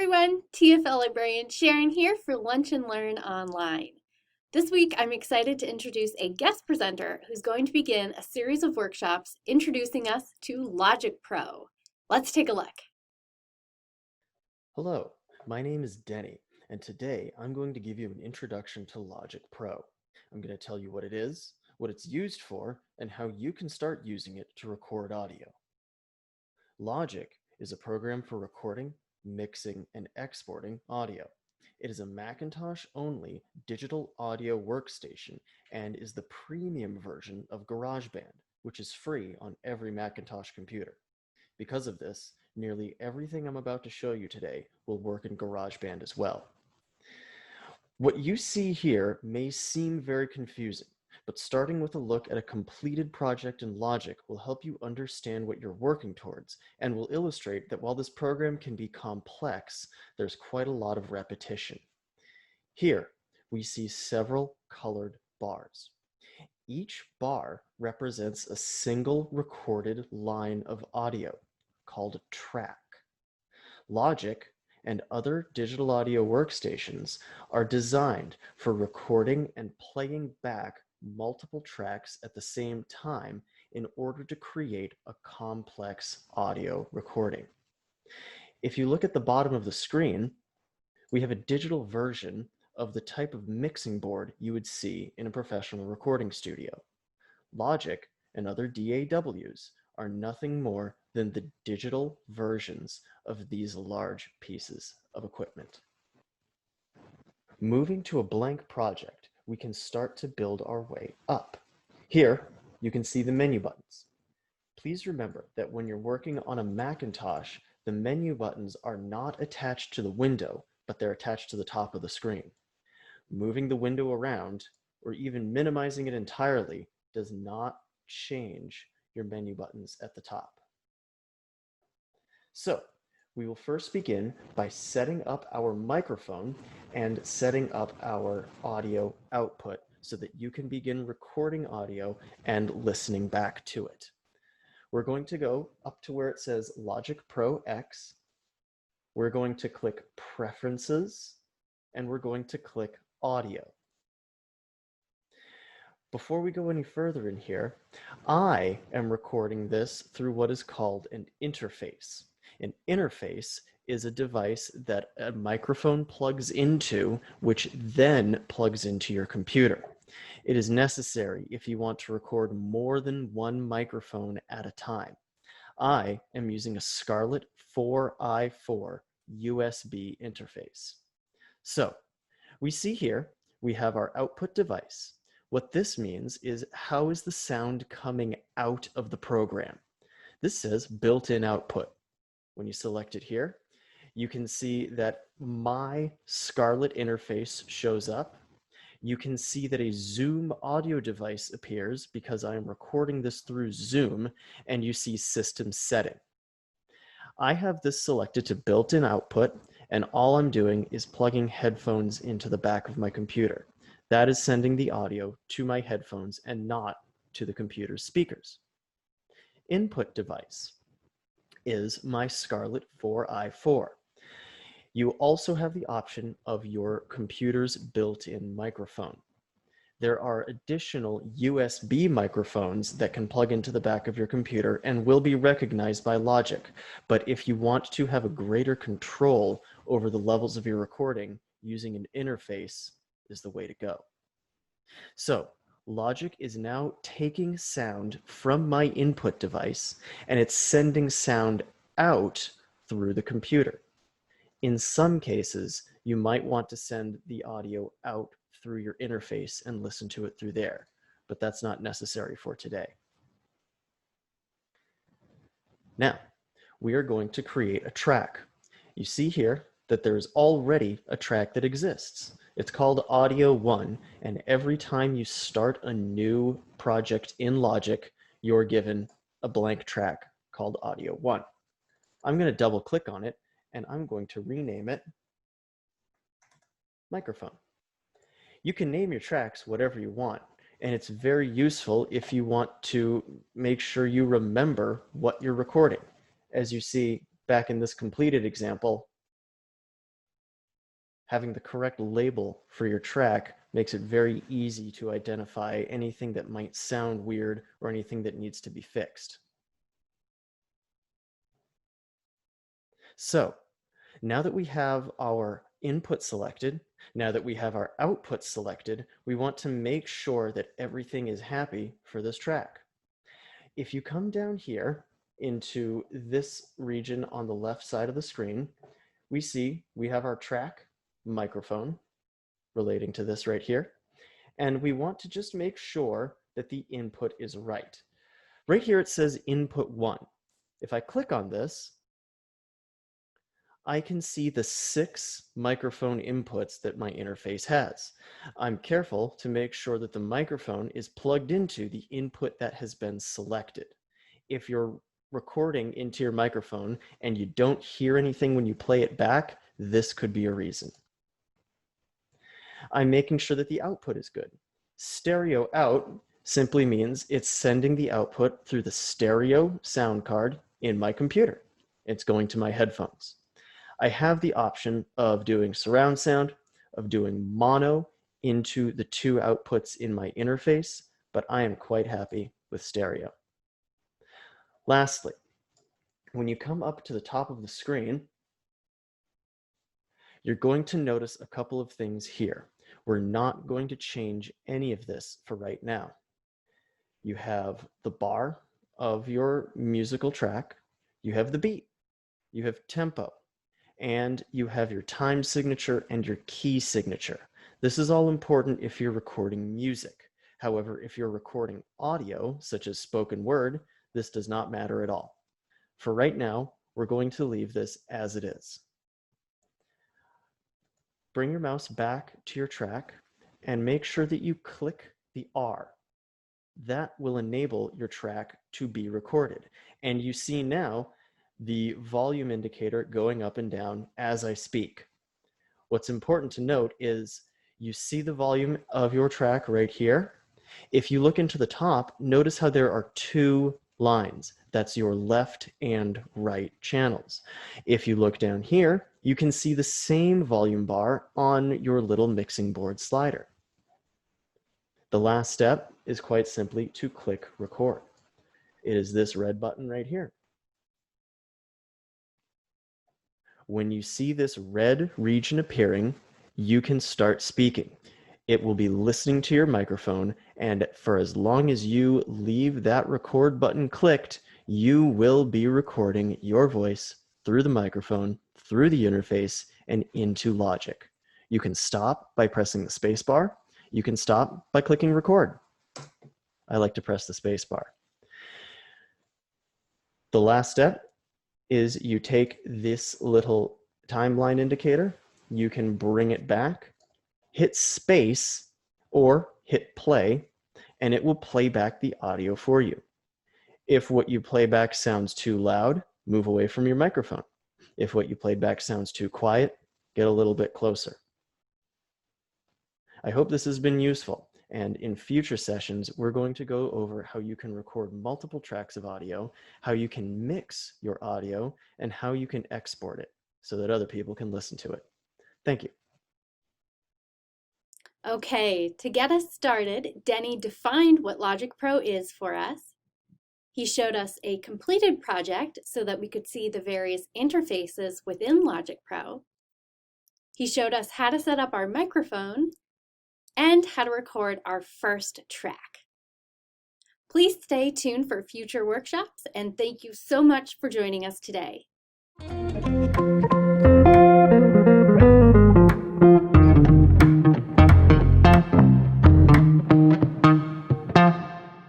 everyone, TFL librarian Sharon here for Lunch and Learn Online. This week I'm excited to introduce a guest presenter who's going to begin a series of workshops introducing us to Logic Pro. Let's take a look. Hello, my name is Denny, and today I'm going to give you an introduction to Logic Pro. I'm going to tell you what it is, what it's used for, and how you can start using it to record audio. Logic is a program for recording, mixing, and exporting audio. It is a Macintosh-only digital audio workstation and is the premium version of GarageBand, which is free on every Macintosh computer. Because of this, nearly everything I'm about to show you today will work in GarageBand as well. What you see here may seem very confusing, but starting with a look at a completed project in Logic will help you understand what you're working towards and will illustrate that while this program can be complex, there's quite a lot of repetition. Here, we see several colored bars. Each bar represents a single recorded line of audio called a track. Logic and other digital audio workstations are designed for recording and playing back multiple tracks at the same time in order to create a complex audio recording. If you look at the bottom of the screen, we have a digital version of the type of mixing board you would see in a professional recording studio. Logic and other DAWs are nothing more than the digital versions of these large pieces of equipment. Moving to a blank project, we can start to build our way up. Here, you can see the menu buttons. Please remember that when you're working on a Macintosh, the menu buttons are not attached to the window, but they're attached to the top of the screen. Moving the window around, or even minimizing it entirely, does not change your menu buttons at the top. So we will first begin by setting up our microphone and setting up our audio output so that you can begin recording audio and listening back to it. We're going to go up to where it says Logic Pro X. We're going to click Preferences, and we're going to click Audio. Before we go any further in here, I am recording this through what is called an interface. An interface is a device that a microphone plugs into, which then plugs into your computer. It is necessary if you want to record more than one microphone at a time. I am using a Scarlett 4i4 USB interface. So we see here, we have our output device. What this means is how is the sound coming out of the program? This says built-in output. When you select it here, you can see that my Scarlett interface shows up. You can see that a Zoom audio device appears because I am recording this through Zoom, and you see system setting. I have this selected to built-in output, and all I'm doing is plugging headphones into the back of my computer. That is sending the audio to my headphones and not to the computer's speakers. Input device is my Scarlett 4i4. You also have the option of your computer's built-in microphone. There are additional USB microphones that can plug into the back of your computer and will be recognized by Logic. But if you want to have a greater control over the levels of your recording, using an interface is the way to go. So Logic is now taking sound from my input device and it's sending sound out through the computer. In some cases, you might want to send the audio out through your interface and listen to it through there, but that's not necessary for today. Now, we are going to create a track. You see here that there is already a track that exists. It's called Audio 1, and every time you start a new project in Logic, you're given a blank track called Audio 1. I'm going to double click on it, and I'm going to rename it Microphone. You can name your tracks whatever you want, and it's very useful if you want to make sure you remember what you're recording. As you see back in this completed example, Having the correct label for your track makes it very easy to identify anything that might sound weird or anything that needs to be fixed. So, now that we have our input selected, now that we have our output selected, we want to make sure that everything is happy for this track. If you come down here into this region on the left side of the screen, we have our track microphone relating to this right here, and we want to just make sure that the input is right. Right here it says input 1. If I click on this, I can see the 6 microphone inputs that my interface has. I'm careful to make sure that the microphone is plugged into the input that has been selected. If you're recording into your microphone and you don't hear anything when you play it back, this could be a reason. I'm making sure that the output is good. Stereo out simply means it's sending the output through the stereo sound card in my computer. It's going to my headphones. I have the option of doing surround sound, of doing mono into the 2 outputs in my interface, but I am quite happy with stereo. Lastly, when you come up to the top of the screen, you're going to notice a couple of things here. We're not going to change any of this for right now. You have the bar of your musical track, you have the beat, you have tempo, and you have your time signature and your key signature. This is all important if you're recording music. However, if you're recording audio, such as spoken word, this does not matter at all. For right now, we're going to leave this as it is. Bring your mouse back to your track and make sure that you click the R. That will enable your track to be recorded. And you see now the volume indicator going up and down as I speak. What's important to note is you see the volume of your track right here. If you look into the top, notice how there are 2 lines. That's your left and right channels. If you look down here, you can see the same volume bar on your little mixing board slider. The last step is quite simply to click record. It is this red button right here. When you see this red region appearing, you can start speaking. It will be listening to your microphone, and for as long as you leave that record button clicked, you will be recording your voice through the microphone, through the interface, and into Logic. You can stop by pressing the space bar. You can stop by clicking record. I like to press the space bar. The last step is you take this little timeline indicator, you can bring it back, hit space or hit play, and it will play back the audio for you. If what you play back sounds too loud, move away from your microphone. If what you played back sounds too quiet, get a little bit closer. I hope this has been useful, and in future sessions, we're going to go over how you can record multiple tracks of audio, how you can mix your audio, and how you can export it so that other people can listen to it. Thank you. Okay, to get us started, Denny defined what Logic Pro is for us. He showed us a completed project so that we could see the various interfaces within Logic Pro. He showed us how to set up our microphone and how to record our first track. Please stay tuned for future workshops, and thank you so much for joining us today.